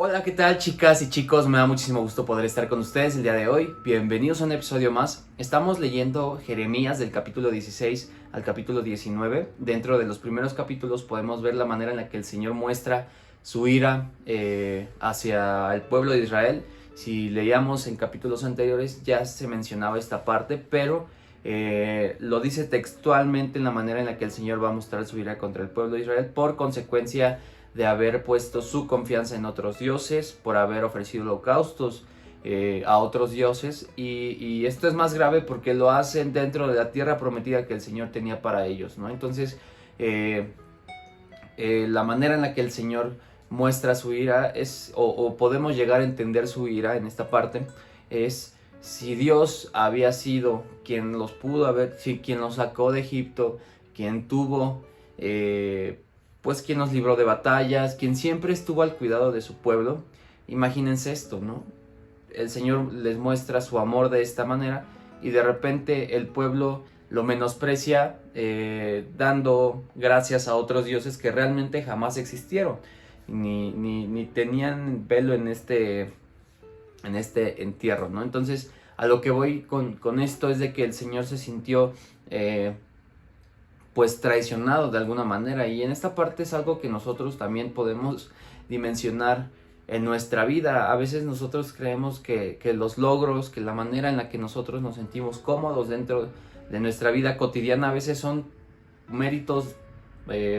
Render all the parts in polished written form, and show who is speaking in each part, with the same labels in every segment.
Speaker 1: Hola, ¿qué tal, chicas y chicos? Me da muchísimo gusto poder estar con ustedes el día de hoy. Bienvenidos a un episodio más. Estamos leyendo Jeremías del capítulo 16 al capítulo 19. Dentro de los primeros capítulos podemos ver la manera en la que el Señor muestra su ira hacia el pueblo de Israel. Si leíamos en capítulos anteriores ya se mencionaba esta parte, pero lo dice textualmente en la manera en la que el Señor va a mostrar su ira contra el pueblo de Israel por consecuencia de haber puesto su confianza en otros dioses, por haber ofrecido holocaustos a otros dioses, y esto es más grave porque lo hacen dentro de la tierra prometida que el Señor tenía para ellos, ¿no? Entonces, la manera en la que el Señor muestra su ira es, o podemos llegar a entender su ira en esta parte, es si Dios había sido quien los pudo haber, quien los sacó de Egipto, quien tuvo pues quien nos libró de batallas, quien siempre estuvo al cuidado de su pueblo. Imagínense esto, ¿no? El Señor les muestra su amor de esta manera y de repente el pueblo lo menosprecia dando gracias a otros dioses que realmente jamás existieron, ni tenían velo en este entierro, ¿no? Entonces, a lo que voy con esto es de que el Señor se sintió pues traicionado de alguna manera, y en esta parte es algo que nosotros también podemos dimensionar en nuestra vida. A veces nosotros creemos que los logros, que la manera en la que nosotros nos sentimos cómodos dentro de nuestra vida cotidiana a veces son méritos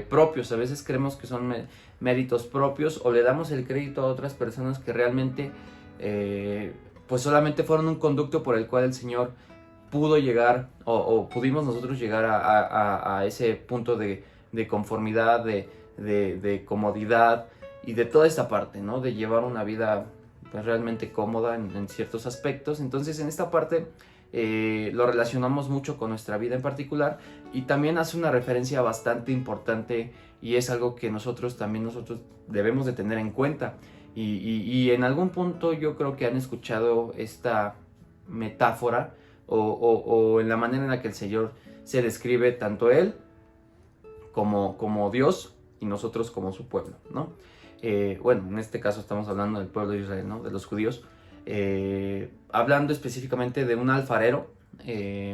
Speaker 1: propios, a veces creemos que son méritos propios, o le damos el crédito a otras personas que realmente pues solamente fueron un conducto por el cual el Señor pudo llegar o pudimos nosotros llegar a ese punto de conformidad, de comodidad y de toda esta parte, ¿no? De llevar una vida pues realmente cómoda en ciertos aspectos. Entonces en esta parte lo relacionamos mucho con nuestra vida en particular, y también hace una referencia bastante importante, y es algo que nosotros debemos de tener en cuenta. Y en algún punto yo creo que han escuchado esta metáfora o en la manera en la que el Señor se describe, tanto Él como Dios y nosotros como su pueblo, ¿no? Bueno, en este caso estamos hablando del pueblo de Israel, ¿no? De los judíos. Hablando específicamente de un alfarero.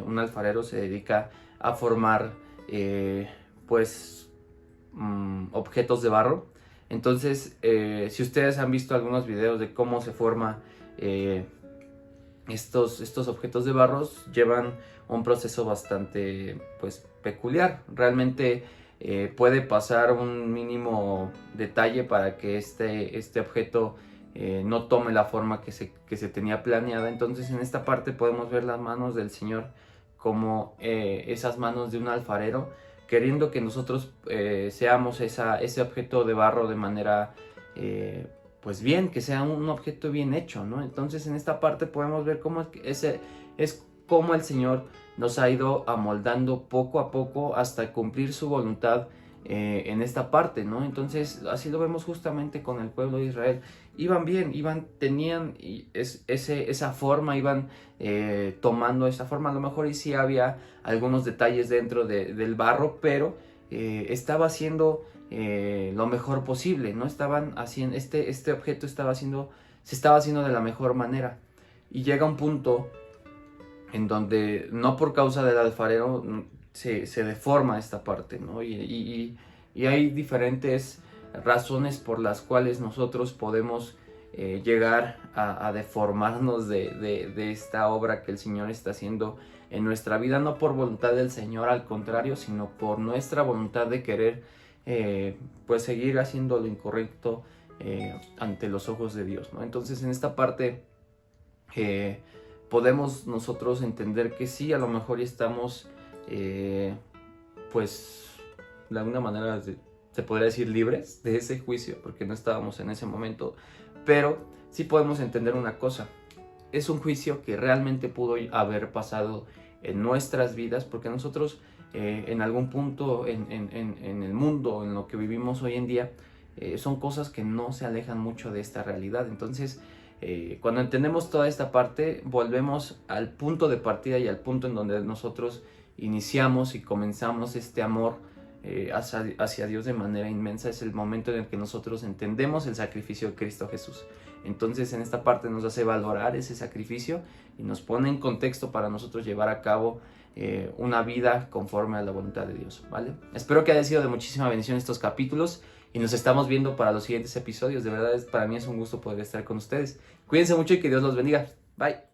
Speaker 1: Un alfarero se dedica a formar pues objetos de barro. Entonces, si ustedes han visto algunos videos de cómo se forma estos objetos de barros, llevan un proceso bastante pues peculiar. Realmente puede pasar un mínimo detalle para que este objeto no tome la forma que se tenía planeada. Entonces en esta parte podemos ver las manos del Señor como esas manos de un alfarero, queriendo que nosotros seamos ese objeto de barro de manera pues bien, que sea un objeto bien hecho, ¿no? Entonces en esta parte podemos ver cómo es cómo el Señor nos ha ido amoldando poco a poco hasta cumplir su voluntad en esta parte, ¿no? Entonces así lo vemos justamente con el pueblo de Israel. Iban bien, tenían esa forma, iban tomando esa forma. A lo mejor y sí había algunos detalles dentro del barro, pero estaba haciendo lo mejor posible, ¿no? Estaban haciendo, este objeto se estaba haciendo de la mejor manera. Y llega un punto en donde, no por causa del alfarero, se deforma esta parte, ¿no? Y hay diferentes razones por las cuales nosotros podemos llegar a deformarnos de esta obra que el Señor está haciendo en nuestra vida, no por voluntad del Señor, al contrario, sino por nuestra voluntad de querer pues seguir haciendo lo incorrecto ante los ojos de Dios, ¿no? Entonces en esta parte podemos nosotros entender que sí, a lo mejor estamos pues de alguna manera se podría decir libres de ese juicio, porque no estábamos en ese momento, pero sí podemos entender una cosa: es un juicio que realmente pudo haber pasado en nuestras vidas, porque nosotros en algún punto en el mundo, en lo que vivimos hoy en día, son cosas que no se alejan mucho de esta realidad. Entonces cuando entendemos toda esta parte, volvemos al punto de partida y al punto en donde nosotros iniciamos y comenzamos este amor hacia Dios de manera inmensa. Es el momento en el que nosotros entendemos el sacrificio de Cristo Jesús. Entonces en esta parte nos hace valorar ese sacrificio y nos pone en contexto para nosotros llevar a cabo una vida conforme a la voluntad de Dios, ¿vale? Espero que haya sido de muchísima bendición estos capítulos y nos estamos viendo para los siguientes episodios. De verdad, para mí es un gusto poder estar con ustedes. Cuídense mucho y que Dios los bendiga. Bye.